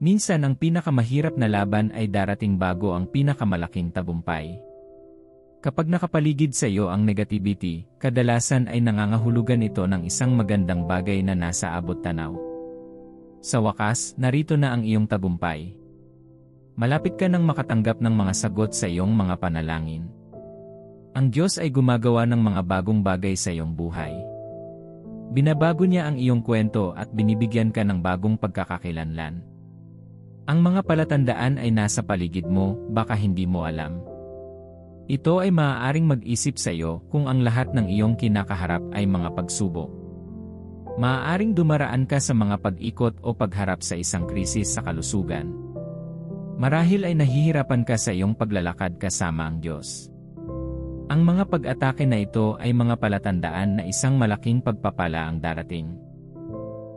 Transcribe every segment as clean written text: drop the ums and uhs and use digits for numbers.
Minsan ang pinakamahirap na laban ay darating bago ang pinakamalaking tagumpay. Kapag nakapaligid sa iyo ang negativity, kadalasan ay nangangahulugan ito ng isang magandang bagay na nasa abot tanaw. Sa wakas, narito na ang iyong tagumpay. Malapit ka nang makatanggap ng mga sagot sa iyong mga panalangin. Ang Diyos ay gumagawa ng mga bagong bagay sa iyong buhay. Binabago niya ang iyong kwento at binibigyan ka ng bagong pagkakakilanlan. Ang mga palatandaan ay nasa paligid mo, baka hindi mo alam. Ito ay maaaring mag-isip sa iyo kung ang lahat ng iyong kinakaharap ay mga pagsubok. Maaaring dumaraan ka sa mga pag-ikot o pagharap sa isang krisis sa kalusugan. Marahil ay nahihirapan ka sa iyong paglalakad kasama ang Diyos. Ang mga pag-atake na ito ay mga palatandaan na isang malaking pagpapala ang darating.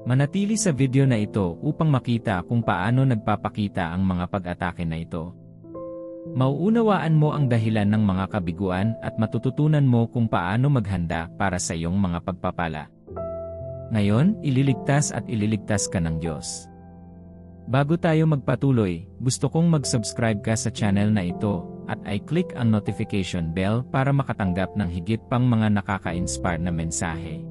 Manatili sa video na ito upang makita kung paano nagpapakita ang mga pag-atake na ito. Mauunawaan mo ang dahilan ng mga kabiguan at matututunan mo kung paano maghanda para sa iyong mga pagpapala. Ngayon, ililigtas ka ng Diyos. Bago tayo magpatuloy, gusto kong mag-subscribe ka sa channel na ito at i-click ang notification bell para makatanggap ng higit pang mga nakaka-inspire na mensahe.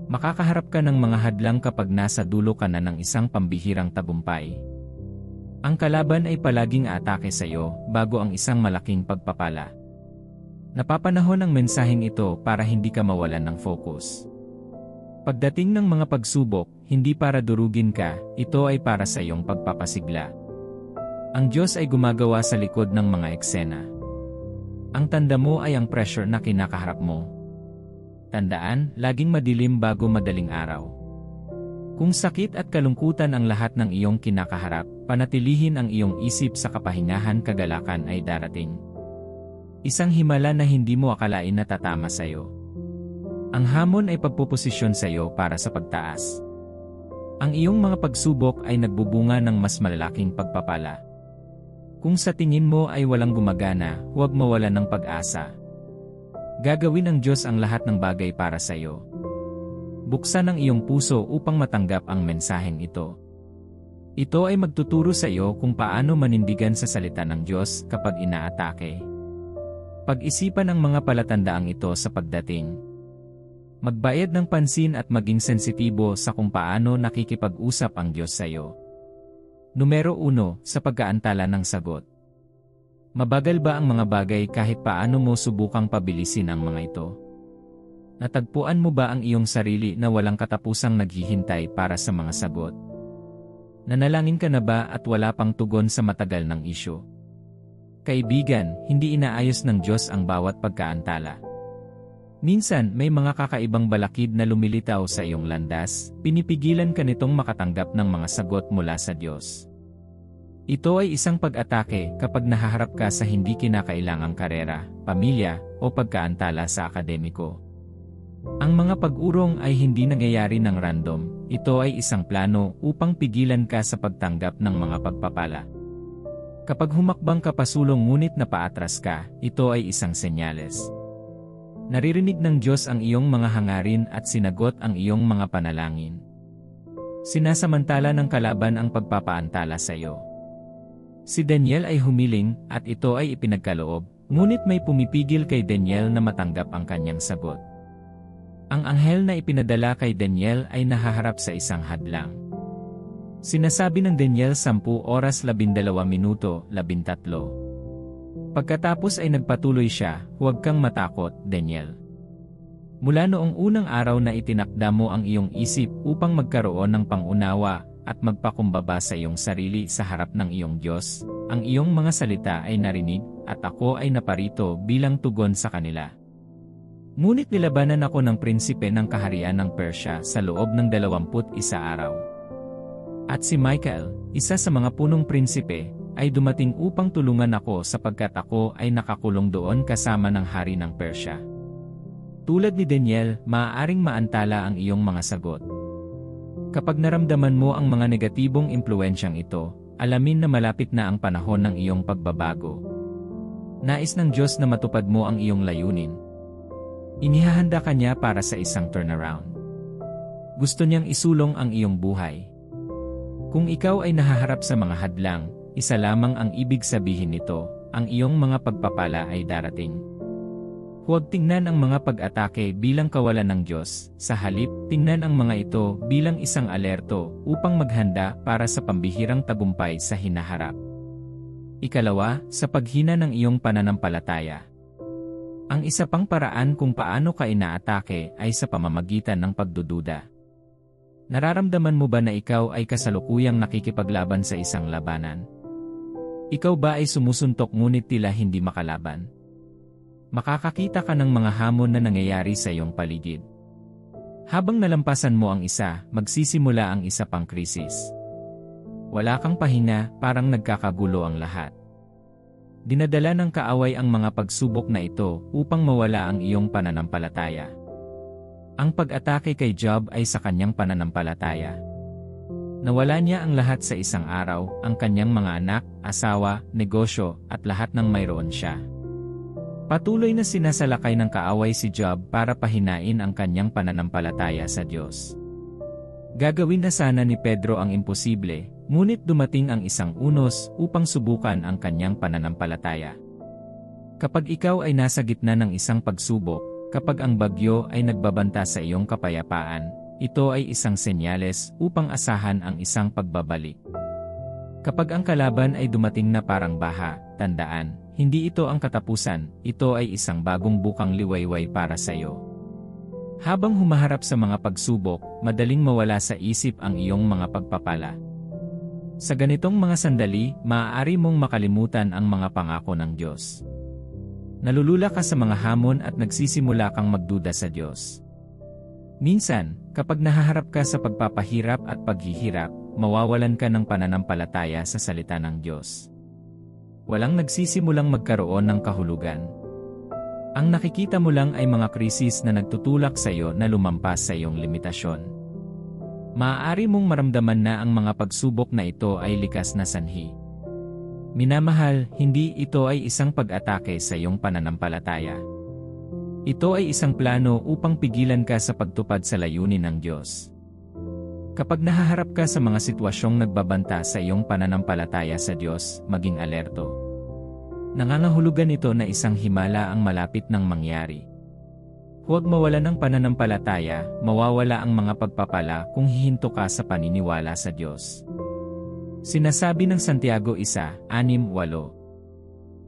Makakaharap ka ng mga hadlang kapag nasa dulo ka na ng isang pambihirang tagumpay. Ang kalaban ay palaging aatake sa iyo bago ang isang malaking pagpapala. Napapanahon ang mensaheng ito para hindi ka mawalan ng focus. Pagdating ng mga pagsubok, hindi para durugin ka, ito ay para sa iyong pagpapasigla. Ang Diyos ay gumagawa sa likod ng mga eksena. Ang tanda mo ay ang pressure na kinakaharap mo. Tandaan, laging madilim bago madaling araw. Kung sakit at kalungkutan ang lahat ng iyong kinakaharap, panatilihin ang iyong isip sa kapahingahan, kagalakan ay darating. Isang himala na hindi mo akalain na tatama sa iyo. Ang hamon ay pagpuposisyon sa iyo para sa pagtaas. Ang iyong mga pagsubok ay nagbubunga ng mas malalaking pagpapala. Kung sa tingin mo ay walang gumagana, huwag mawalan ng pag-asa. Gagawin ng Diyos ang lahat ng bagay para sa iyo. Buksan ang iyong puso upang matanggap ang mensaheng ito. Ito ay magtuturo sa iyo kung paano manindigan sa salita ng Diyos kapag inaatake. Pag-isipan ang mga palatandaang ito sa pagdating. Magbayad ng pansin at maging sensitibo sa kung paano nakikipag-usap ang Diyos sa iyo. Numero 1, sa pag-aantala ng sagot. Mabagal ba ang mga bagay kahit paano mo subukang pabilisin ang mga ito? Natagpuan mo ba ang iyong sarili na walang katapusang naghihintay para sa mga sagot? Nanalangin ka na ba at wala pang tugon sa matagal ng isyu? Kaibigan, hindi inaayos ng Diyos ang bawat pagkaantala. Minsan, may mga kakaibang balakid na lumilitaw sa iyong landas, pinipigilan ka nitong makatanggap ng mga sagot mula sa Diyos. Ito ay isang pag-atake kapag nahaharap ka sa hindi kinakailangang karera, pamilya, o pagkaantala sa akademiko. Ang mga pag-urong ay hindi nangyayari ng random, ito ay isang plano upang pigilan ka sa pagtanggap ng mga pagpapala. Kapag humakbang ka pasulong ngunit napaatras ka, ito ay isang senyales. Naririnig ng Diyos ang iyong mga hangarin at sinagot ang iyong mga panalangin. Sinasamantala ng kalaban ang pagpapaantala sa iyo. Si Daniel ay humiling at ito ay ipinagkaloob, ngunit may pumipigil kay Daniel na matanggap ang kanyang sagot. Ang anghel na ipinadala kay Daniel ay nahaharap sa isang hadlang. Sinasabi ng Daniel 10 oras 12 minuto 13. Pagkatapos ay nagpatuloy siya, "Huwag kang matakot, Daniel. Mula noong unang araw na itinakda mo ang iyong isip upang magkaroon ng pangunawa at magpakumbaba sa iyong sarili sa harap ng iyong Diyos, ang iyong mga salita ay narinig at ako ay naparito bilang tugon sa kanila. Ngunit nilabanan ako ng prinsipe ng kaharian ng Persya sa loob ng 21 araw. At si Michael, isa sa mga punong prinsipe, ay dumating upang tulungan ako sapagkat ako ay nakakulong doon kasama ng hari ng Persya. Tulad ni Daniel, maaaring maantala ang iyong mga sagot. Kapag naramdaman mo ang mga negatibong impluensyang ito, alamin na malapit na ang panahon ng iyong pagbabago. Nais ng Diyos na matupad mo ang iyong layunin. Inihahanda ka niya para sa isang turnaround. Gusto niyang isulong ang iyong buhay. Kung ikaw ay nahaharap sa mga hadlang, isa lamang ang ibig sabihin nito, ang iyong mga pagpapala ay darating. Huwag tingnan ang mga pag-atake bilang kawalan ng Diyos, sa halip, tingnan ang mga ito bilang isang alerto upang maghanda para sa pambihirang tagumpay sa hinaharap. Ikalawa, sa paghina ng iyong pananampalataya. Ang isa pang paraan kung paano ka inaatake ay sa pamamagitan ng pagdududa. Nararamdaman mo ba na ikaw ay kasalukuyang nakikipaglaban sa isang labanan? Ikaw ba ay sumusuntok ngunit tila hindi makalaban? Makakakita ka ng mga hamon na nangyayari sa iyong paligid. Habang nalampasan mo ang isa, magsisimula ang isa pang krisis. Wala kang pahinga, parang nagkakagulo ang lahat. Dinadala ng kaaway ang mga pagsubok na ito upang mawala ang iyong pananampalataya. Ang pag-atake kay Job ay sa kanyang pananampalataya. Nawala niya ang lahat sa isang araw, ang kanyang mga anak, asawa, negosyo, at lahat ng mayroon siya. Patuloy na sinasalakay ng kaaway si Job para pahinain ang kanyang pananampalataya sa Diyos. Gagawin na sana ni Pedro ang imposible, ngunit dumating ang isang unos upang subukan ang kanyang pananampalataya. Kapag ikaw ay nasa gitna ng isang pagsubok, kapag ang bagyo ay nagbabanta sa iyong kapayapaan, ito ay isang senyales upang asahan ang isang pagbabalik. Kapag ang kalaban ay dumating na parang baha, tandaan, hindi ito ang katapusan, ito ay isang bagong bukang liwayway para sa iyo. Habang humaharap sa mga pagsubok, madaling mawala sa isip ang iyong mga pagpapala. Sa ganitong mga sandali, maaari mong makalimutan ang mga pangako ng Diyos. Nalulula ka sa mga hamon at nagsisimula kang magduda sa Diyos. Minsan, kapag nahaharap ka sa pagpapahirap at paghihirap, mawawalan ka ng pananampalataya sa salita ng Diyos. Walang nagsisimulang magkaroon ng kahulugan. Ang nakikita mo lang ay mga krisis na nagtutulak sa iyo na lumampas sa iyong limitasyon. Maaari mong maramdaman na ang mga pagsubok na ito ay likas na sanhi. Minamahal, hindi ito ay isang pag-atake sa iyong pananampalataya. Ito ay isang plano upang pigilan ka sa pagtupad sa layunin ng Diyos. Kapag nahaharap ka sa mga sitwasyong nagbabanta sa iyong pananampalataya sa Diyos, maging alerto. Nangangahulugan ito na isang himala ang malapit ng mangyari. Huwag mawala ng pananampalataya, mawawala ang mga pagpapala kung hihinto ka sa paniniwala sa Diyos. Sinasabi ng Santiago 1:6-8.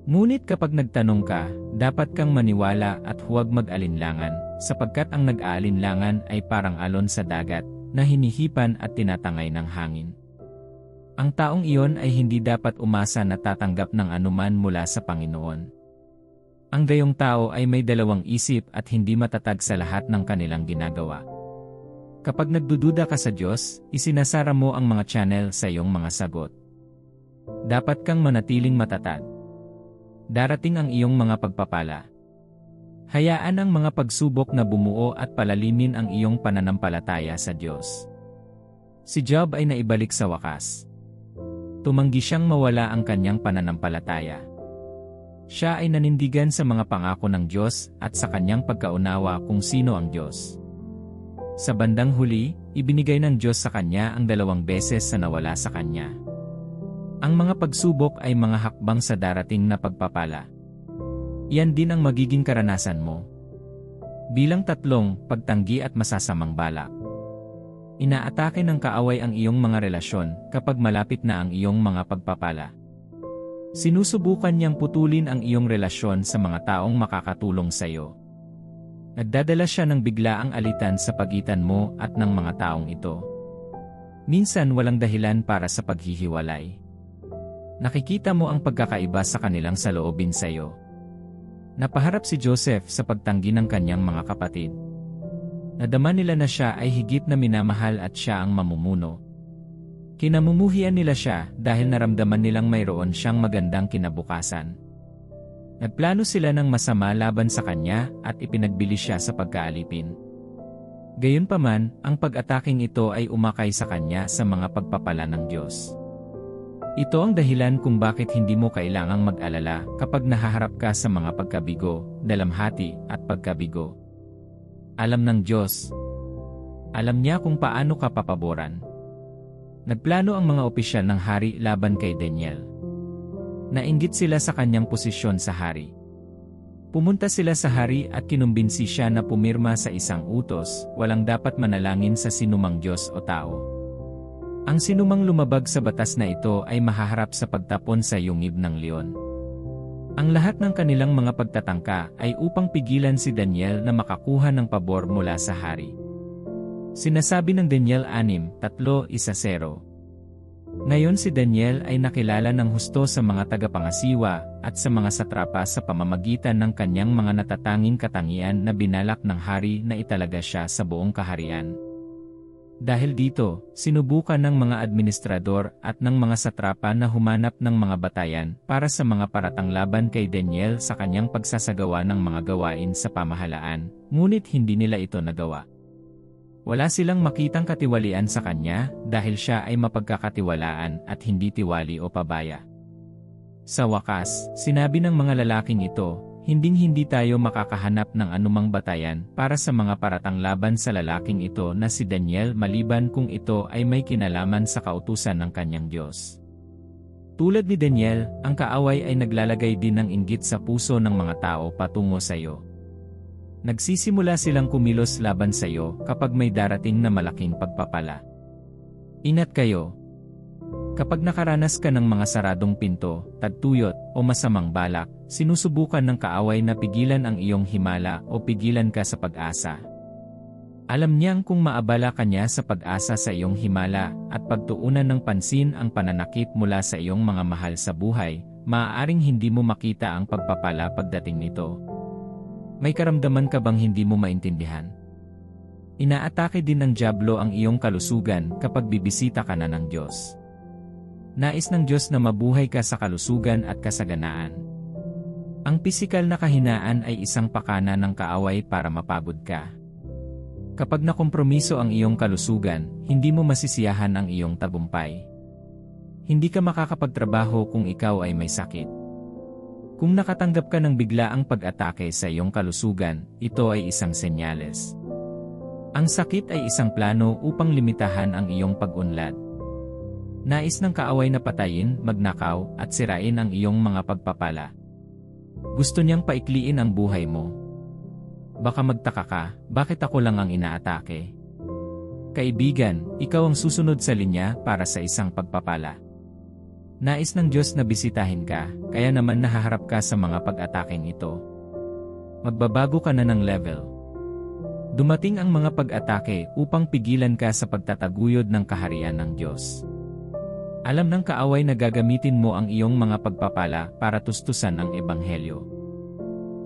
Ngunit kapag nagtanong ka, dapat kang maniwala at huwag mag-alinlangan, sapagkat ang nag-aalinlangan ay parang alon sa dagat, na hinihipan at tinatangay ng hangin. Ang taong iyon ay hindi dapat umasa na tatanggap ng anuman mula sa Panginoon. Ang gayong tao ay may dalawang isip at hindi matatag sa lahat ng kanilang ginagawa. Kapag nagdududa ka sa Diyos, isinasara mo ang mga channel sa iyong mga sagot. Dapat kang manatiling matatag. Darating ang iyong mga pagpapala. Hayaan ang mga pagsubok na bumuo at palalimin ang iyong pananampalataya sa Diyos. Si Job ay naibalik sa wakas. Tumanggi siyang mawala ang kanyang pananampalataya. Siya ay nanindigan sa mga pangako ng Diyos at sa kanyang pagkaunawa kung sino ang Diyos. Sa bandang huli, ibinigay ng Diyos sa kanya ang 2 beses sa nawala sa kanya. Ang mga pagsubok ay mga hakbang sa darating na pagpapala. Iyan din ang magiging karanasan mo. Bilang 3, pagtanggi at masasamang balak. Inaatake ng kaaway ang iyong mga relasyon kapag malapit na ang iyong mga pagpapala. Sinusubukan niyang putulin ang iyong relasyon sa mga taong makakatulong sa iyo. Nagdadala siya ng biglaang alitan sa pagitan mo at ng mga taong ito. Minsan walang dahilan para sa paghihiwalay. Nakikita mo ang pagkakaiba sa kanilang saloobin sa iyo. Napaharap si Joseph sa pagtanggi ng kanyang mga kapatid. Nadama nila na siya ay higit na minamahal at siya ang mamumuno. Kinamumuhian nila siya dahil naramdaman nilang mayroon siyang magandang kinabukasan. Nagplano sila ng masama laban sa kanya at ipinagbili siya sa pagkaalipin. Gayunpaman, ang pag-ataking ito ay umakay sa kanya sa mga pagpapala ng Diyos. Ito ang dahilan kung bakit hindi mo kailangang mag-alala kapag nahaharap ka sa mga pagkabigo, dalamhati at pagkabigo. Alam ng Diyos. Alam niya kung paano ka papaboran. Nagplano ang mga opisyal ng hari laban kay Daniel. Nainggit sila sa kanyang posisyon sa hari. Pumunta sila sa hari at kinumbinsi siya na pumirma sa isang utos, walang dapat manalangin sa sinumang Diyos o tao. Ang sinumang lumabag sa batas na ito ay mahaharap sa pagtapon sa yungib ng leon. Ang lahat ng kanilang mga pagtatangka ay upang pigilan si Daniel na makakuha ng pabor mula sa hari. Sinasabi ng Daniel 6:3-1. Ngayon si Daniel ay nakilala ng husto sa mga tagapangasiwa at sa mga satrapa sa pamamagitan ng kanyang mga natatanging katangian na binalak ng hari na italaga siya sa buong kaharian. Dahil dito, sinubukan ng mga administrador at ng mga satrapa na humanap ng mga batayan para sa mga paratang laban kay Daniel sa kanyang pagsasagawa ng mga gawain sa pamahalaan, ngunit hindi nila ito nagawa. Wala silang makitang katiwalian sa kanya dahil siya ay mapagkakatiwalaan at hindi tiwali o pabaya. Sa wakas, sinabi ng mga lalaking ito, hinding-hindi tayo makakahanap ng anumang batayan para sa mga paratang laban sa lalaking ito na si Daniel maliban kung ito ay may kinalaman sa kautusan ng kanyang Diyos. Tulad ni Daniel, ang kaaway ay naglalagay din ng inggit sa puso ng mga tao patungo sa iyo. Nagsisimula silang kumilos laban sa iyo kapag may darating na malaking pagpapala. Ingat kayo. Kapag nakaranas ka ng mga saradong pinto, tagtuyot, o masamang balak, sinusubukan ng kaaway na pigilan ang iyong himala o pigilan ka sa pag-asa. Alam niyang kung maabala ka niya sa pag-asa sa iyong himala at pagtuunan ng pansin ang pananakit mula sa iyong mga mahal sa buhay, maaaring hindi mo makita ang pagpapala pagdating nito. May karamdaman ka bang hindi mo maintindihan? Inaatake din ng dyablo ang iyong kalusugan kapag bibisita ka na ng Diyos. Nais ng Diyos na mabuhay ka sa kalusugan at kasaganaan. Ang pisikal na kahinaan ay isang pakana ng kaaway para mapagod ka. Kapag nakompromiso ang iyong kalusugan, hindi mo masisiyahan ang iyong tagumpay. Hindi ka makakapagtrabaho kung ikaw ay may sakit. Kung nakatanggap ka ng biglaang pag-atake sa iyong kalusugan, ito ay isang senyales. Ang sakit ay isang plano upang limitahan ang iyong pag-unlad. Nais ng kaaway na patayin, magnakaw, at sirain ang iyong mga pagpapala. Gusto niyang paikliin ang buhay mo. Baka magtaka ka, bakit ako lang ang inaatake? Kaibigan, ikaw ang susunod sa linya para sa isang pagpapala. Nais ng Diyos na bisitahin ka, kaya naman nahaharap ka sa mga pag-ataking ito. Magbabago ka na ng level. Dumating ang mga pag-atake upang pigilan ka sa pagtataguyod ng kaharian ng Diyos. Alam ng kaaway na gagamitin mo ang iyong mga pagpapala para tustusan ang Ebanghelyo.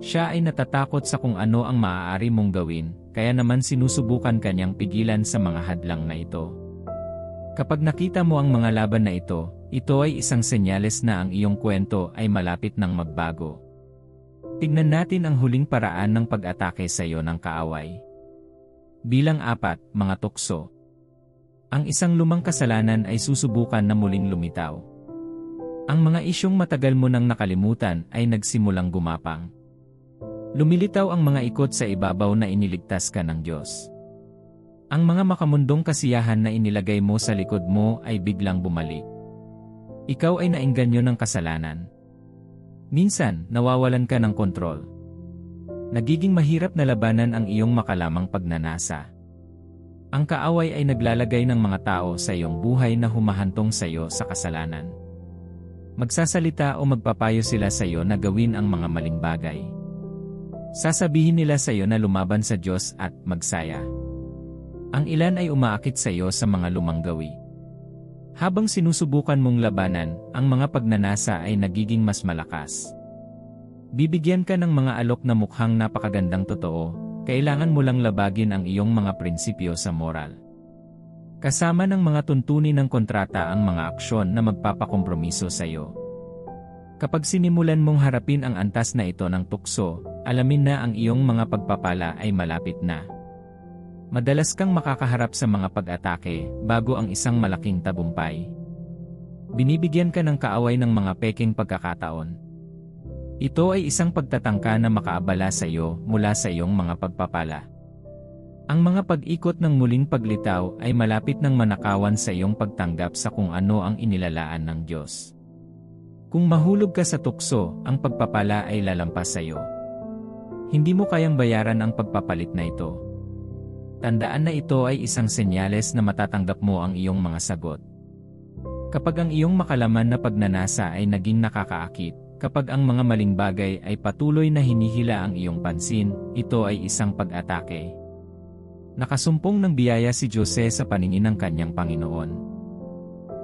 Siya ay natatakot sa kung ano ang maaari mong gawin, kaya naman sinusubukan kanyang pigilan sa mga hadlang na ito. Kapag nakita mo ang mga laban na ito ay isang senyales na ang iyong kwento ay malapit ng magbago. Tignan natin ang huling paraan ng pag-atake sa iyo ng kaaway. Bilang 4, mga tukso. Ang isang lumang kasalanan ay susubukan na muling lumitaw. Ang mga isyong matagal mo nang nakalimutan ay nagsimulang gumapang. Lumilitaw ang mga ikot sa ibabaw na iniligtas ka ng Diyos. Ang mga makamundong kasiyahan na inilagay mo sa likod mo ay biglang bumalik. Ikaw ay naengganyo ng kasalanan. Minsan, nawawalan ka ng kontrol. Nagiging mahirap na labanan ang iyong makalamang pagnanasa. Ang kaaway ay naglalagay ng mga tao sa iyong buhay na humahantong sa iyo sa kasalanan. Magsasalita o magpapayo sila sa iyo na gawin ang mga maling bagay. Sasabihin nila sa iyo na lumaban sa Diyos at magsaya. Ang ilan ay umaakit sa iyo sa mga lumang gawi. Habang sinusubukan mong labanan, ang mga pagnanasa ay nagiging mas malakas. Bibigyan ka ng mga alok na mukhang napakagandang totoo, kailangan mo lang labagin ang iyong mga prinsipyo sa moral. Kasama ng mga tuntunin ng kontrata ang mga aksyon na magpapakompromiso sa iyo. Kapag sinimulan mong harapin ang antas na ito ng tukso, alamin na ang iyong mga pagpapala ay malapit na. Madalas kang makakaharap sa mga pag-atake bago ang isang malaking tagumpay. Binibigyan ka ng kaaway ng mga peking pagkakataon. Ito ay isang pagtatangka na makaabala sa iyo mula sa iyong mga pagpapala. Ang mga pag-ikot ng muling paglitaw ay malapit ng manakawan sa iyong pagtanggap sa kung ano ang inilalaan ng Diyos. Kung mahulog ka sa tukso, ang pagpapala ay lalampas sa iyo. Hindi mo kayang bayaran ang pagpapalit na ito. Tandaan na ito ay isang senyales na matatanggap mo ang iyong mga sagot. Kapag ang iyong makalaman na pagnanasa ay naging nakakaakit, kapag ang mga maling bagay ay patuloy na hinihila ang iyong pansin, ito ay isang pag-atake. Nakasumpong ng biyaya si Jose sa paningin ng kanyang Panginoon.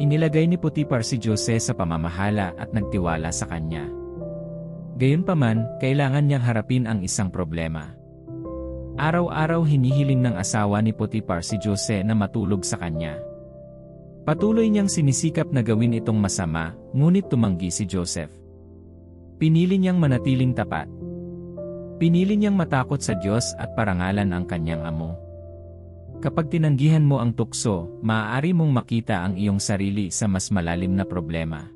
Inilagay ni Potiphar si Jose sa pamamahala at nagtiwala sa kanya. Gayunpaman, kailangan niyang harapin ang isang problema. Araw-araw hinihiling ng asawa ni Potiphar si Jose na matulog sa kanya. Patuloy niyang sinisikap na gawin itong masama, ngunit tumanggi si Joseph. Pinili niyang manatiling tapat. Pinili niyang matakot sa Diyos at parangalan ang kanyang amo. Kapag tinanggihan mo ang tukso, maaari mong makita ang iyong sarili sa mas malalim na problema.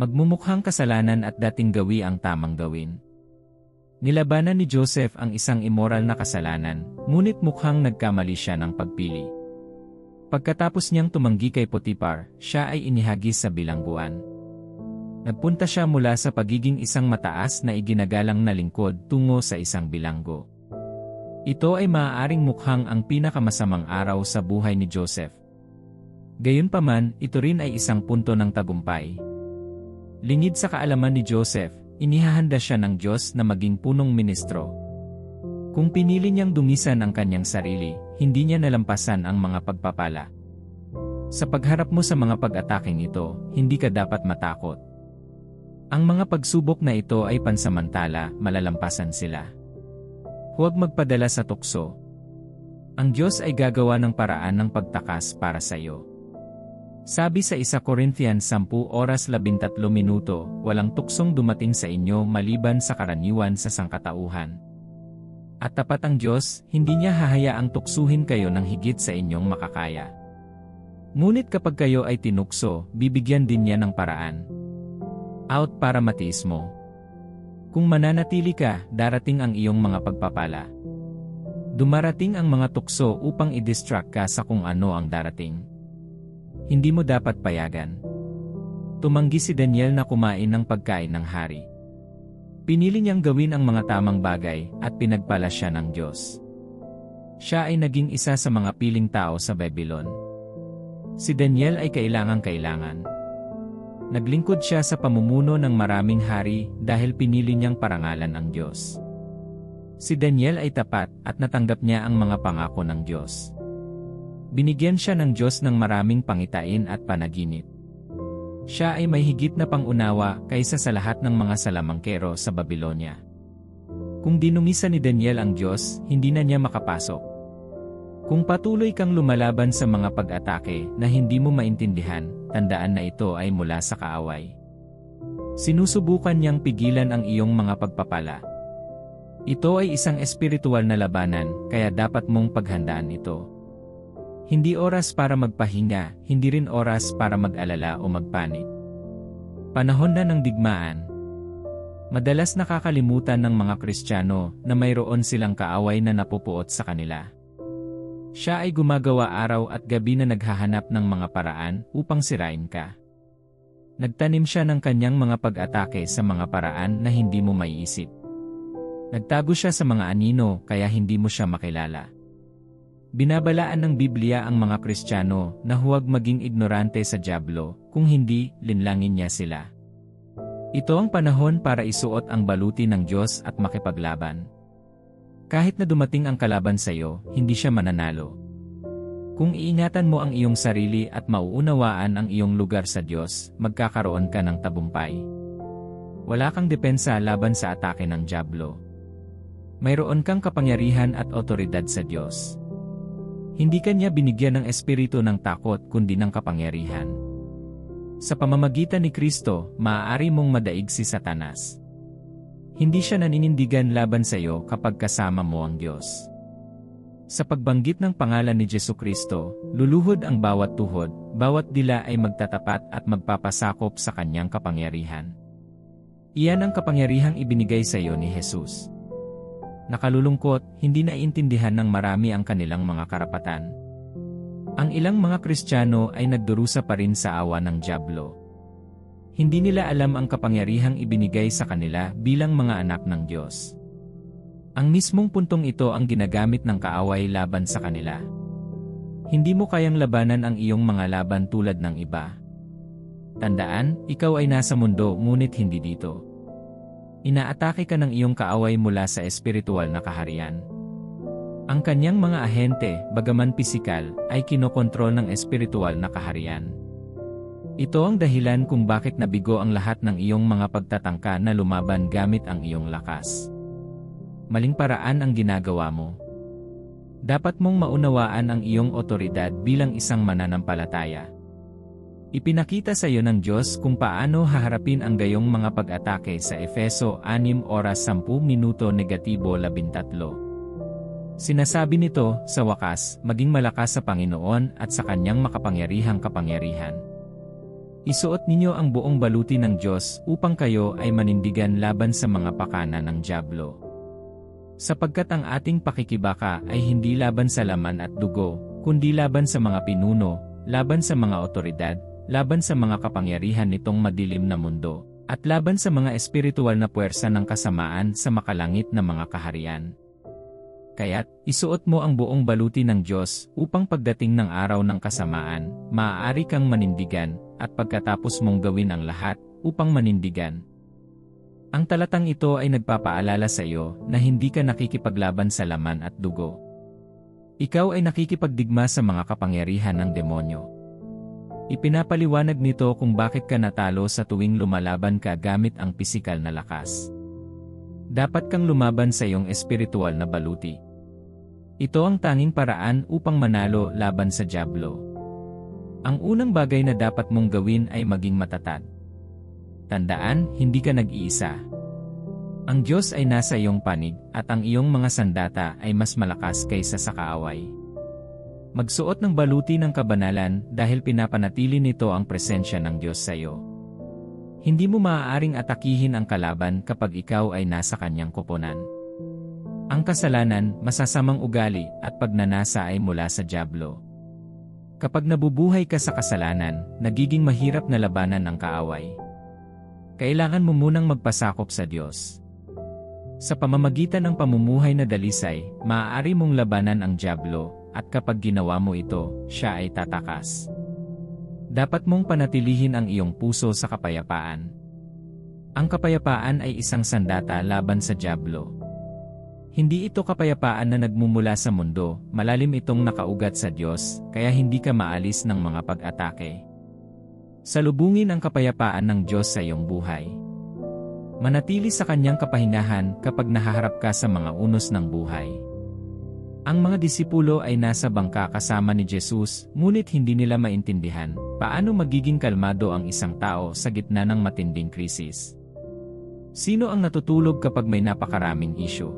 Magmumukhang kasalanan at dating gawi ang tamang gawin. Nilabanan ni Joseph ang isang immoral na kasalanan, ngunit mukhang nagkamali siya ng pagpili. Pagkatapos niyang tumanggi kay Potiphar, siya ay inihagis sa bilangguan. Nagpunta siya mula sa pagiging isang mataas na iginagalang na lingkod tungo sa isang bilanggo. Ito ay maaaring mukhang ang pinakamasamang araw sa buhay ni Joseph. Gayunpaman, ito rin ay isang punto ng tagumpay. Lingid sa kaalaman ni Joseph, inihahanda siya ng Diyos na maging punong ministro. Kung pinili niyang dumisan ang kanyang sarili, hindi niya nalampasan ang mga pagpapala. Sa pagharap mo sa mga pag-ataking ito, hindi ka dapat matakot. Ang mga pagsubok na ito ay pansamantala, malalampasan sila. Huwag magpadala sa tukso. Ang Diyos ay gagawa ng paraan ng pagtakas para sa iyo. Sabi sa 1 Corinthians 10:13, walang tuksong dumating sa inyo maliban sa karaniwan sa sangkatauhan. At tapat ang Diyos, hindi niya hahayaang tuksuhin kayo ng higit sa inyong makakaya. Ngunit kapag kayo ay tinukso, bibigyan din niya ng paraan. Out para matiis mo. Kung mananatili ka, darating ang iyong mga pagpapala. Dumarating ang mga tukso upang i-distract ka sa kung ano ang darating. Hindi mo dapat payagan. Tumanggi si Daniel na kumain ng pagkain ng hari. Pinili niyang gawin ang mga tamang bagay at pinagpala siya ng Diyos. Siya ay naging isa sa mga piling tao sa Babylon. Si Daniel ay kailangang-kailangan. Naglingkod siya sa pamumuno ng maraming hari dahil pinili niyang parangalan ang Diyos. Si Daniel ay tapat at natanggap niya ang mga pangako ng Diyos. Binigyan siya ng Diyos ng maraming pangitain at panaginip. Siya ay may higit na pangunawa kaysa sa lahat ng mga salamangkero sa Babylonia. Kung dinumisa ni Daniel ang Diyos, hindi na niya makapasok. Kung patuloy kang lumalaban sa mga pag-atake na hindi mo maintindihan, tandaan na ito ay mula sa kaaway. Sinusubukan niyang pigilan ang iyong mga pagpapala. Ito ay isang espiritual na labanan, kaya dapat mong paghandaan ito. Hindi oras para magpahinga, hindi rin oras para mag-alala o magpanik. Panahon na ng digmaan. Madalas nakakalimutan ng mga Kristiyano na mayroon silang kaaway na napupuot sa kanila. Siya ay gumagawa araw at gabi na naghahanap ng mga paraan upang sirain ka. Nagtanim siya ng kanyang mga pag-atake sa mga paraan na hindi mo maiisip. Nagtago siya sa mga anino kaya hindi mo siya makilala. Binabalaan ng Biblia ang mga Kristiyano na huwag maging ignorante sa dyablo, kung hindi, linlangin niya sila. Ito ang panahon para isuot ang baluti ng Diyos at makipaglaban. Kahit na dumating ang kalaban sa iyo, hindi siya mananalo. Kung iingatan mo ang iyong sarili at mauunawaan ang iyong lugar sa Diyos, magkakaroon ka ng tagumpay. Wala kang depensa laban sa atake ng dyablo. Mayroon kang kapangyarihan at otoridad sa Diyos. Hindi ka niya binigyan ng espiritu ng takot kundi ng kapangyarihan. Sa pamamagitan ni Kristo, maaari mong madaig si Satanas. Hindi siya naninindigan laban sa iyo kapag kasama mo ang Diyos. Sa pagbanggit ng pangalan ni Jesucristo, luluhod ang bawat tuhod, bawat dila ay magtatapat at magpapasakop sa kanyang kapangyarihan. Iyan ang kapangyarihang ibinigay sa iyo ni Jesus. Nakalulungkot, hindi naiintindihan ng marami ang kanilang mga karapatan. Ang ilang mga Kristiyano ay nagdurusa pa rin sa awa ng dyablo. Hindi nila alam ang kapangyarihang ibinigay sa kanila bilang mga anak ng Diyos. Ang mismong puntong ito ang ginagamit ng kaaway laban sa kanila. Hindi mo kayang labanan ang iyong mga laban tulad ng iba. Tandaan, ikaw ay nasa mundo ngunit hindi dito. Inaatake ka ng iyong kaaway mula sa espiritual na kaharian. Ang kanyang mga ahente, bagaman pisikal, ay kinokontrol ng espiritual na kaharian. Ito ang dahilan kung bakit nabigo ang lahat ng iyong mga pagtatangka na lumaban gamit ang iyong lakas. Maling paraan ang ginagawa mo. Dapat mong maunawaan ang iyong otoridad bilang isang mananampalataya. Ipinakita sa iyo ng Diyos kung paano haharapin ang gayong mga pag-atake sa Efeso 6:10-13. Sinasabi nito, sa wakas, maging malakas sa Panginoon at sa kanyang makapangyarihang kapangyarihan. Isuot ninyo ang buong baluti ng Diyos upang kayo ay manindigan laban sa mga pakana ng dyablo. Sapagkat ang ating pakikibaka ay hindi laban sa laman at dugo, kundi laban sa mga pinuno, laban sa mga otoridad, laban sa mga kapangyarihan nitong madilim na mundo, at laban sa mga espiritual na puwersa ng kasamaan sa makalangit na mga kaharian. Kaya't, isuot mo ang buong baluti ng Diyos upang pagdating ng araw ng kasamaan, maaari kang manindigan, at pagkatapos mong gawin ang lahat, upang manindigan. Ang talatang ito ay nagpapaalala sa iyo na hindi ka nakikipaglaban sa laman at dugo. Ikaw ay nakikipagdigma sa mga kapangyarihan ng demonyo. Ipinapaliwanag nito kung bakit ka natalo sa tuwing lumalaban ka gamit ang pisikal na lakas. Dapat kang lumaban sa iyong espiritual na baluti. Ito ang tanging paraan upang manalo laban sa dyablo. Ang unang bagay na dapat mong gawin ay maging matatag. Tandaan, hindi ka nag-iisa. Ang Diyos ay nasa iyong panig at ang iyong mga sandata ay mas malakas kaysa sa kaaway. Magsuot ng baluti ng kabanalan dahil pinapanatili nito ang presensya ng Diyos sa iyo. Hindi mo maaaring atakihin ang kalaban kapag ikaw ay nasa kanyang koponan. Ang kasalanan, masasamang ugali, at pagnanasa ay mula sa dyablo. Kapag nabubuhay ka sa kasalanan, nagiging mahirap na labanan ang kaaway. Kailangan mo munang magpasakop sa Diyos. Sa pamamagitan ng pamumuhay na dalisay, maaari mong labanan ang dyablo, at kapag ginawa mo ito, siya ay tatakas. Dapat mong panatilihin ang iyong puso sa kapayapaan. Ang kapayapaan ay isang sandata laban sa dyablo. Hindi ito kapayapaan na nagmumula sa mundo, malalim itong nakaugat sa Diyos, kaya hindi ka maalis ng mga pag-atake. Salubungin ang kapayapaan ng Diyos sa iyong buhay. Manatili sa kanyang kapahingahan kapag nahaharap ka sa mga unos ng buhay. Ang mga disipulo ay nasa bangka kasama ni Jesus, ngunit hindi nila maintindihan paano magiging kalmado ang isang tao sa gitna ng matinding krisis. Sino ang natutulog kapag may napakaraming isyu?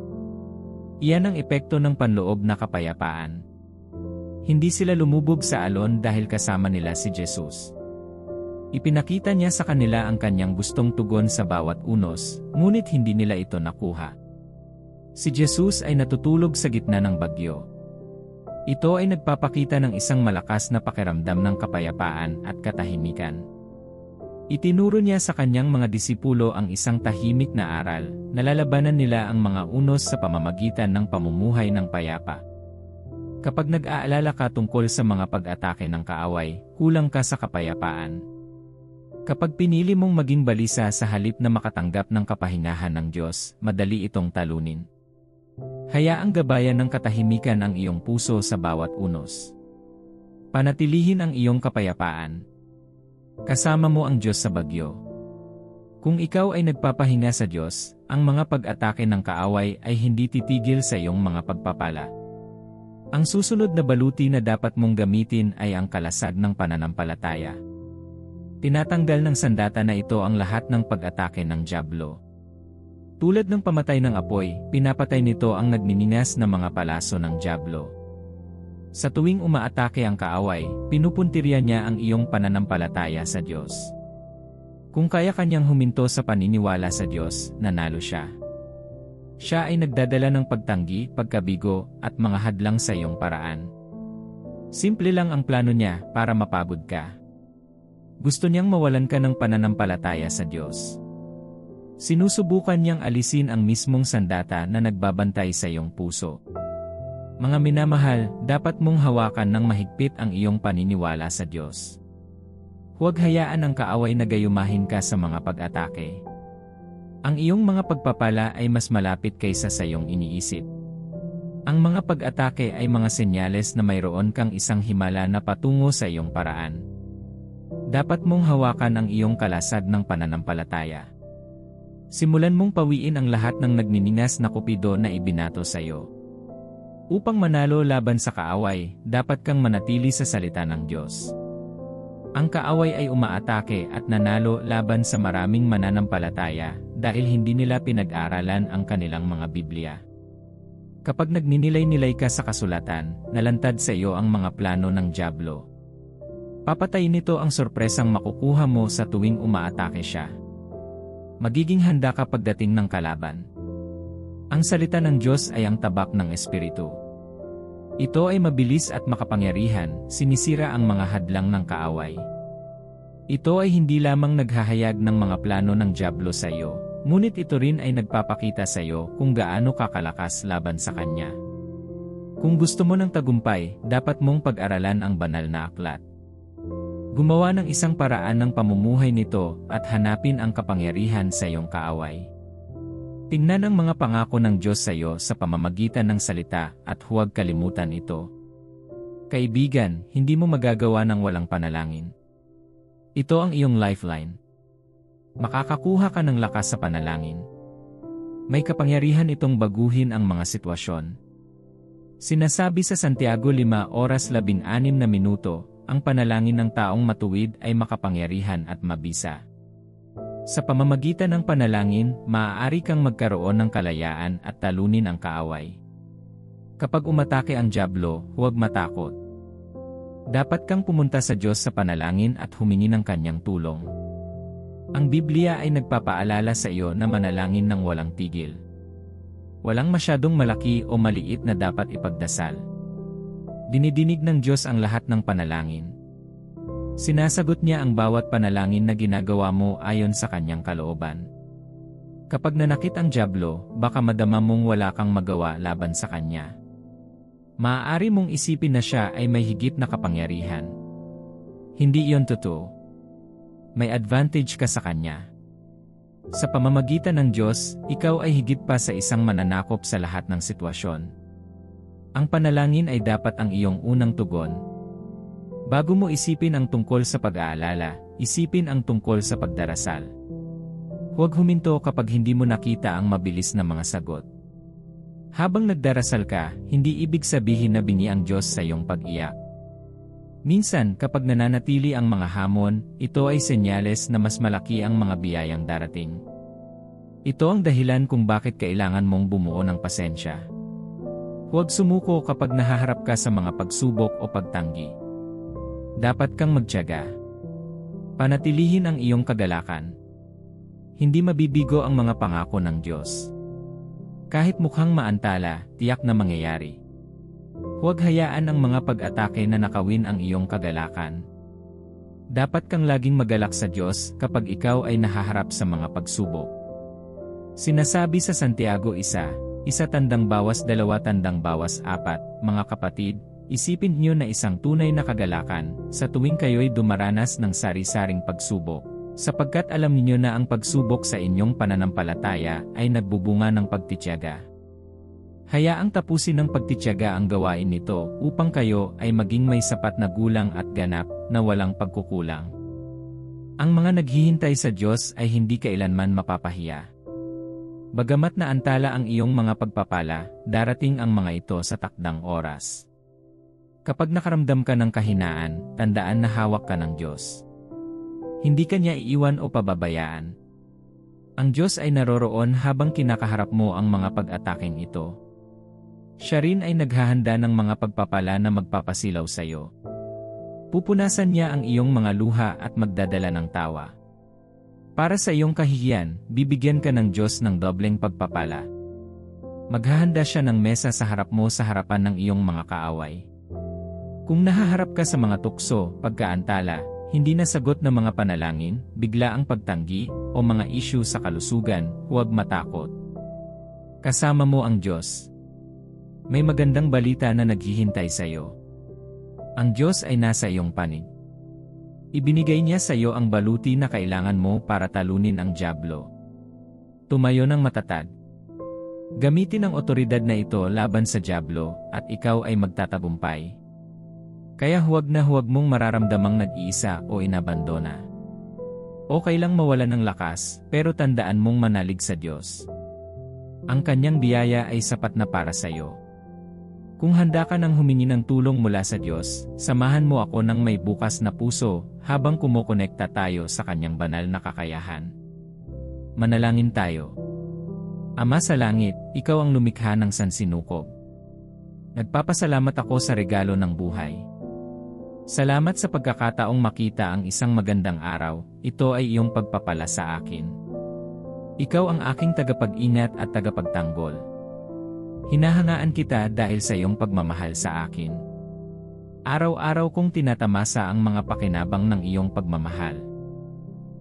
Iyan ang epekto ng panloob na kapayapaan. Hindi sila lumubog sa alon dahil kasama nila si Jesus. Ipinakita niya sa kanila ang kanyang gustong tugon sa bawat unos, ngunit hindi nila ito nakuha. Si Jesus ay natutulog sa gitna ng bagyo. Ito ay nagpapakita ng isang malakas na pakiramdam ng kapayapaan at katahimikan. Itinuro niya sa kanyang mga disipulo ang isang tahimik na aral, nalalabanan nila ang mga unos sa pamamagitan ng pamumuhay ng payapa. Kapag nag-aalala ka tungkol sa mga pag-atake ng kaaway, kulang ka sa kapayapaan. Kapag pinili mong maging balisa sa halip na makatanggap ng kapahingahan ng Diyos, madali itong talunin. Hayaang gabayan ng katahimikan ang iyong puso sa bawat unos. Panatilihin ang iyong kapayapaan. Kasama mo ang Diyos sa bagyo. Kung ikaw ay nagpapahinga sa Diyos, ang mga pag-atake ng kaaway ay hindi titigil sa iyong mga pagpapala. Ang susunod na baluti na dapat mong gamitin ay ang kalasag ng pananampalataya. Tinatanggal ng sandata na ito ang lahat ng pag-atake ng dyablo. Tulad ng pamatay ng apoy, pinapatay nito ang nagniningas na mga palaso ng dyablo. Sa tuwing umaatake ang kaaway, pinupuntirya niya ang iyong pananampalataya sa Diyos. Kung kaya kanyang huminto sa paniniwala sa Diyos, nanalo siya. Siya ay nagdadala ng pagtanggi, pagkabigo, at mga hadlang sa iyong paraan. Simple lang ang plano niya para mapagod ka. Gusto niyang mawalan ka ng pananampalataya sa Diyos. Sinusubukan niyang alisin ang mismong sandata na nagbabantay sa iyong puso. Mga minamahal, dapat mong hawakan ng mahigpit ang iyong paniniwala sa Diyos. Huwag hayaan ang kaaway na gayumahin ka sa mga pag-atake. Ang iyong mga pagpapala ay mas malapit kaysa sa iyong iniisip. Ang mga pag-atake ay mga senyales na mayroon kang isang himala na patungo sa iyong paraan. Dapat mong hawakan ang iyong kalasag ng pananampalataya. Simulan mong pawiin ang lahat ng nagniningas na kupido na ibinato sa iyo. Upang manalo laban sa kaaway, dapat kang manatili sa salita ng Diyos. Ang kaaway ay umaatake at nanalo laban sa maraming mananampalataya dahil hindi nila pinag-aralan ang kanilang mga Biblia. Kapag nagninilay-nilay ka sa kasulatan, nalantad sa iyo ang mga plano ng dyablo. Papatayin nito ang sorpresang makukuha mo sa tuwing umaatake siya. Magiging handa ka pagdating ng kalaban. Ang salita ng Diyos ay ang tabak ng Espiritu. Ito ay mabilis at makapangyarihan, sinisira ang mga hadlang ng kaaway. Ito ay hindi lamang naghahayag ng mga plano ng dyablo sa iyo, ngunit ito rin ay nagpapakita sa iyo kung gaano kakalakas laban sa kanya. Kung gusto mo ng tagumpay, dapat mong pag-aralan ang banal na aklat. Gumawa ng isang paraan ng pamumuhay nito at hanapin ang kapangyarihan sa iyong kaaway. Tingnan ang mga pangako ng Diyos sa iyo sa pamamagitan ng salita at huwag kalimutan ito. Kaibigan, hindi mo magagawa ng walang panalangin. Ito ang iyong lifeline. Makakakuha ka ng lakas sa panalangin. May kapangyarihan itong baguhin ang mga sitwasyon. Sinasabi sa Santiago 5:16 na minuto, ang panalangin ng taong matuwid ay makapangyarihan at mabisa. Sa pamamagitan ng panalangin, maaari kang magkaroon ng kalayaan at talunin ang kaaway. Kapag umatake ang dyablo, huwag matakot. Dapat kang pumunta sa Diyos sa panalangin at humingi ng kanyang tulong. Ang Biblia ay nagpapaalala sa iyo na manalangin ng walang tigil. Walang masyadong malaki o maliit na dapat ipagdasal. Dinidinig ng Diyos ang lahat ng panalangin. Sinasagot niya ang bawat panalangin na ginagawa mo ayon sa kanyang kalooban. Kapag nanakit ang dyablo, baka madama mong wala kang magawa laban sa kanya. Maaari mong isipin na siya ay may higit na kapangyarihan. Hindi iyon totoo. May advantage ka sa kanya. Sa pamamagitan ng Diyos, ikaw ay higit pa sa isang mananakop sa lahat ng sitwasyon. Ang panalangin ay dapat ang iyong unang tugon. Bago mo isipin ang tungkol sa pag-aalala, isipin ang tungkol sa pagdarasal. Huwag huminto kapag hindi mo nakita ang mabilis na mga sagot. Habang nagdarasal ka, hindi ibig sabihin na bingi ang Diyos sa iyong pag-iyak. Minsan, kapag nananatili ang mga hamon, ito ay senyales na mas malaki ang mga biyayang darating. Ito ang dahilan kung bakit kailangan mong bumuo ng pasensya. Huwag sumuko kapag nahaharap ka sa mga pagsubok o pagtanggi. Dapat kang magtiyaga. Panatilihin ang iyong kagalakan. Hindi mabibigo ang mga pangako ng Diyos. Kahit mukhang maantala, tiyak na mangyayari. Huwag hayaan ang mga pag-atake na nakawin ang iyong kagalakan. Dapat kang laging magalak sa Diyos kapag ikaw ay nahaharap sa mga pagsubok. Sinasabi sa Santiago 1:1-2-4, mga kapatid, isipin niyo na isang tunay na kagalakan sa tuwing kayo'y dumaranas ng sari-saring pagsubok, sapagkat alam niyo na ang pagsubok sa inyong pananampalataya ay nagbubunga ng pagtitiyaga. Hayaang tapusin ng pagtitiyaga ang gawain nito upang kayo ay maging may sapat na gulang at ganap na walang pagkukulang. Ang mga naghihintay sa Diyos ay hindi kailanman mapapahiya. Bagamat naantala ang iyong mga pagpapala, darating ang mga ito sa takdang oras. Kapag nakaramdam ka ng kahinaan, tandaan na hawak ka ng Diyos. Hindi ka niya iiwan o pababayaan. Ang Diyos ay naroroon habang kinakaharap mo ang mga pag-ataking ito. Siya rin ay naghahanda ng mga pagpapala na magpapasilaw sa iyo. Pupunasan niya ang iyong mga luha at magdadala ng tawa. Para sa iyong kahihiyan, bibigyan ka ng Diyos ng dobleng pagpapala. Maghahanda siya ng mesa sa harap mo sa harapan ng iyong mga kaaway. Kung nahaharap ka sa mga tukso, pagkaantala, hindi nasagot na mga panalangin, bigla ang pagtanggi, o mga issue sa kalusugan, huwag matakot. Kasama mo ang Diyos. May magandang balita na naghihintay sa iyo. Ang Diyos ay nasa iyong panig. Ibinigay niya sa iyo ang baluti na kailangan mo para talunin ang dyablo. Tumayo ng matatag. Gamitin ang otoridad na ito laban sa dyablo, at ikaw ay magtatagumpay. Kaya huwag mong mararamdamang nag-iisa o inabandona. Okay lang mawalan ng lakas, pero tandaan mong manalig sa Diyos. Ang kanyang biyaya ay sapat na para sa iyo. Kung handa ka nang humingi ng tulong mula sa Diyos, samahan mo ako ng may bukas na puso habang kumokonekta tayo sa kanyang banal na kakayahan. Manalangin tayo. Ama sa langit, ikaw ang lumikha ng sansinukob. Nagpapasalamat ako sa regalo ng buhay. Salamat sa pagkakataong makita ang isang magandang araw, ito ay iyong pagpapala sa akin. Ikaw ang aking tagapag-ingat at tagapagtanggol. Hinahangaan kita dahil sa iyong pagmamahal sa akin. Araw-araw kong tinatamasa ang mga pakinabang ng iyong pagmamahal.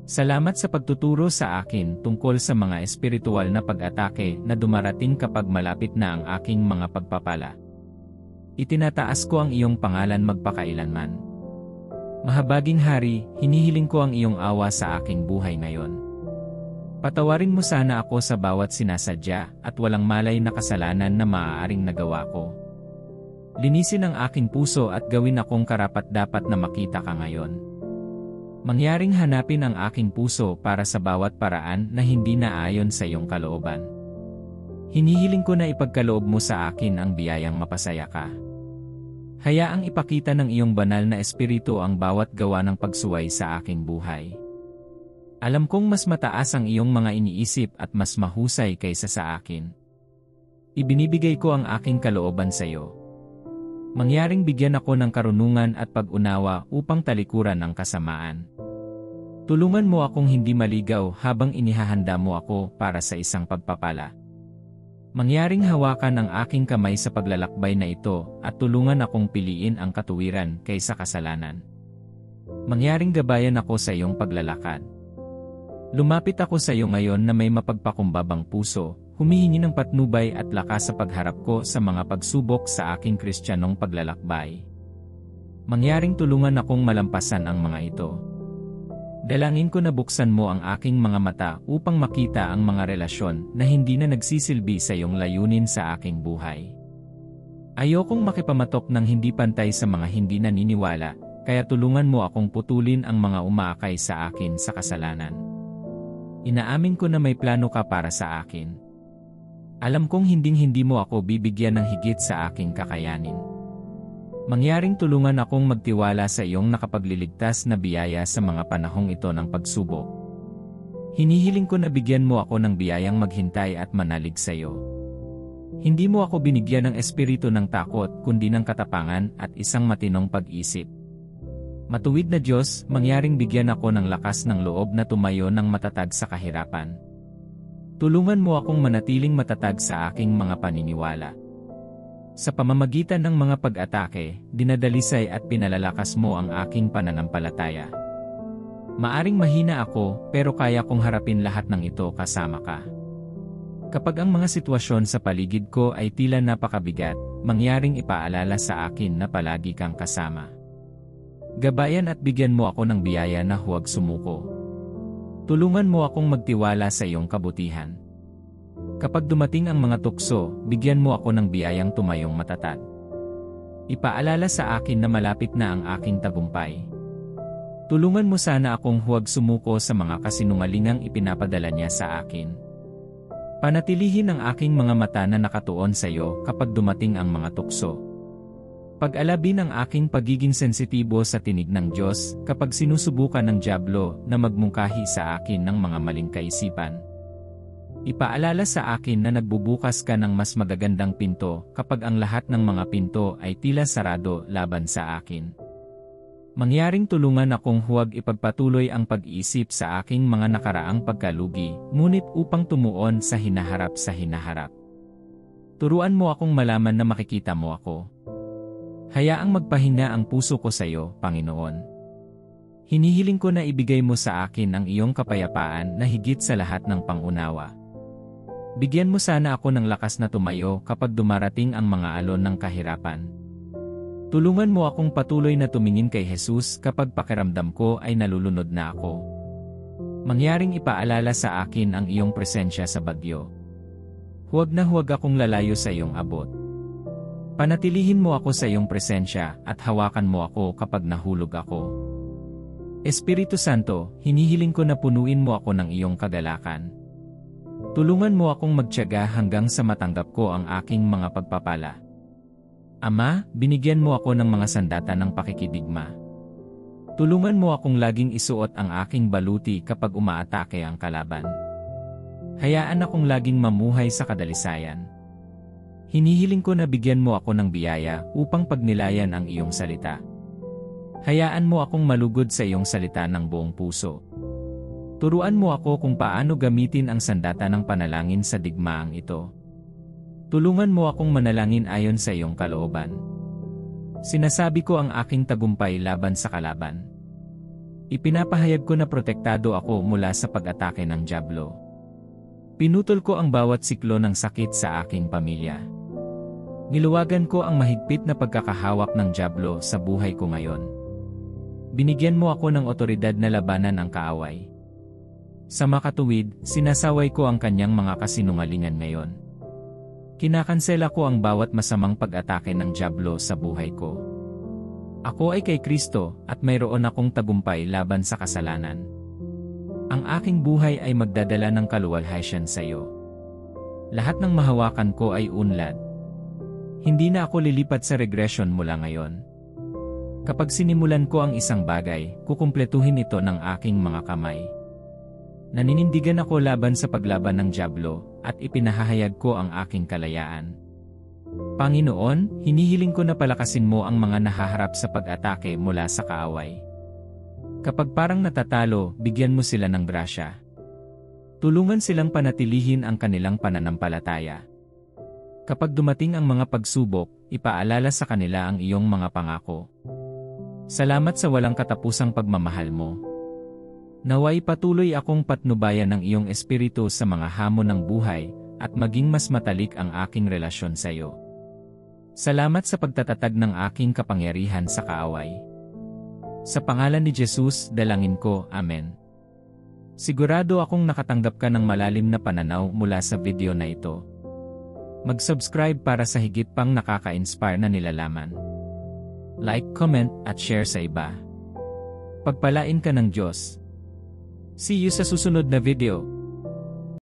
Salamat sa pagtuturo sa akin tungkol sa mga espiritual na pag-atake na dumarating kapag malapit na ang aking mga pagpapala. Itinataas ko ang iyong pangalan magpakailanman. Mahabaging Hari, hinihiling ko ang iyong awa sa aking buhay ngayon. Patawarin mo sana ako sa bawat sinasadya at walang malay na kasalanan na maaaring nagawa ko. Linisin ang aking puso at gawin akong karapat-dapat na makita ka ngayon. Mangyaring hanapin ang aking puso para sa bawat paraan na hindi naayon sa iyong kalooban. Hinihiling ko na ipagkaloob mo sa akin ang biyayang mapasaya ka. Hayaang ipakita ng iyong banal na espiritu ang bawat gawa ng pagsuway sa aking buhay. Alam kong mas mataas ang iyong mga iniisip at mas mahusay kaysa sa akin. Ibinibigay ko ang aking kalooban sa iyo. Mangyaring bigyan ako ng karunungan at pag-unawa upang talikuran ang kasamaan. Tulungan mo akong hindi maligaw habang inihahanda mo ako para sa isang pagpapala. Mangyaring hawakan ang aking kamay sa paglalakbay na ito at tulungan akong piliin ang katuwiran kaysa kasalanan. Mangyaring gabayan ako sa iyong paglalakad. Lumapit ako sa iyo ngayon na may mapagpakumbabang puso, humihingi ng patnubay at lakas sa pagharap ko sa mga pagsubok sa aking Kristiyanong paglalakbay. Mangyaring tulungan akong malampasan ang mga ito. Dalangin ko na buksan mo ang aking mga mata upang makita ang mga relasyon na hindi na nagsisilbi sa iyong layunin sa aking buhay. Ayokong makipamatok ng hindi pantay sa mga hindi naniniwala, kaya tulungan mo akong putulin ang mga umaakay sa akin sa kasalanan. Inaamin ko na may plano ka para sa akin. Alam kong hinding-hindi mo ako bibigyan ng higit sa aking kakayanin. Mangyaring tulungan akong magtiwala sa iyong nakapagliligtas na biyaya sa mga panahong ito ng pagsubok. Hinihiling ko na bigyan mo ako ng biyayang maghintay at manalig sa iyo. Hindi mo ako binigyan ng espiritu ng takot kundi ng katapangan at isang matinong pag-isip. Matuwid na Diyos, mangyaring bigyan ako ng lakas ng loob na tumayo ng matatag sa kahirapan. Tulungan mo akong manatiling matatag sa aking mga paniniwala. Sa pamamagitan ng mga pag-atake, dinadalisay at pinalalakas mo ang aking pananampalataya. Maaring mahina ako, pero kaya kong harapin lahat ng ito kasama ka. Kapag ang mga sitwasyon sa paligid ko ay tila napakabigat, mangyaring ipaalala sa akin na palagi kang kasama. Gabayan at bigyan mo ako ng biyaya na huwag sumuko. Tulungan mo akong magtiwala sa iyong kabutihan. Kapag dumating ang mga tukso, bigyan mo ako ng biyayang tumayong matatag. Ipaalala sa akin na malapit na ang aking tagumpay. Tulungan mo sana akong huwag sumuko sa mga kasinungalingang ipinapadala niya sa akin. Panatilihin ang aking mga mata na nakatuon sa iyo kapag dumating ang mga tukso. Pag-alabin ang aking pagiging sensitibo sa tinig ng Diyos kapag sinusubukan ng dyablo na magmungkahi sa akin ng mga maling kaisipan. Ipaalala sa akin na nagbubukas ka ng mas magagandang pinto kapag ang lahat ng mga pinto ay tila sarado laban sa akin. Mangyaring tulungan akong huwag ipagpatuloy ang pag-iisip sa aking mga nakaraang pagkalugi, ngunit upang tumuon sa hinaharap. Turuan mo akong malaman na makikita mo ako. Hayaang magpahinga ang puso ko sa iyo, Panginoon. Hinihiling ko na ibigay mo sa akin ang iyong kapayapaan na higit sa lahat ng pangunawa. Bigyan mo sana ako ng lakas na tumayo kapag dumarating ang mga alon ng kahirapan. Tulungan mo akong patuloy na tumingin kay Jesus kapag pakiramdam ko ay nalulunod na ako. Mangyaring ipaalala sa akin ang iyong presensya sa bagyo. Huwag na huwag akong lalayo sa iyong abot. Panatilihin mo ako sa iyong presensya at hawakan mo ako kapag nahulog ako. Espiritu Santo, hinihiling ko na punuin mo ako ng iyong kagalakan. Tulungan mo akong magtiyaga hanggang sa matanggap ko ang aking mga pagpapala. Ama, binigyan mo ako ng mga sandata ng pakikidigma. Tulungan mo akong laging isuot ang aking baluti kapag umaatake ang kalaban. Hayaan akong laging mamuhay sa kadalisayan. Hinihiling ko na bigyan mo ako ng biyaya upang pagnilayan ang iyong salita. Hayaan mo akong malugod sa iyong salita ng buong puso. Turuan mo ako kung paano gamitin ang sandata ng panalangin sa digmaang ito. Tulungan mo akong manalangin ayon sa iyong kalooban. Sinasabi ko ang aking tagumpay laban sa kalaban. Ipinapahayag ko na protektado ako mula sa pag-atake ng dyablo. Pinutol ko ang bawat siklo ng sakit sa aking pamilya. Niluwagan ko ang mahigpit na pagkakahawak ng dyablo sa buhay ko ngayon. Binigyan mo ako ng otoridad na labanan ang kaaway. Sa makatuwid, sinasaway ko ang kanyang mga kasinungalingan ngayon. Kinakansela ko ang bawat masamang pag-atake ng dyablo sa buhay ko. Ako ay kay Kristo at mayroon akong tagumpay laban sa kasalanan. Ang aking buhay ay magdadala ng kaluwalhatian sa iyo. Lahat ng mahawakan ko ay unlad. Hindi na ako lilipat sa regression mula ngayon. Kapag sinimulan ko ang isang bagay, kukumpletuhin ito ng aking mga kamay. Naninindigan ako laban sa paglaban ng dyablo at ipinahahayag ko ang aking kalayaan. Panginoon, hinihiling ko na palakasin mo ang mga nahaharap sa pag-atake mula sa kaaway. Kapag parang natatalo, bigyan mo sila ng grasya. Tulungan silang panatilihin ang kanilang pananampalataya. Kapag dumating ang mga pagsubok, ipaalala sa kanila ang iyong mga pangako. Salamat sa walang katapusang pagmamahal mo. Naway patuloy akong patnubayan ng iyong espiritu sa mga hamon ng buhay at maging mas matalik ang aking relasyon sa iyo. Salamat sa pagtatatag ng aking kapangyarihan sa kaaway. Sa pangalan ni Jesus, dalangin ko, Amen. Sigurado akong nakatanggap ka ng malalim na pananaw mula sa video na ito. Mag-subscribe para sa higit pang nakaka-inspire na nilalaman. Like, comment, at share sa iba. Pagpalain ka ng Diyos. See you sa susunod na video.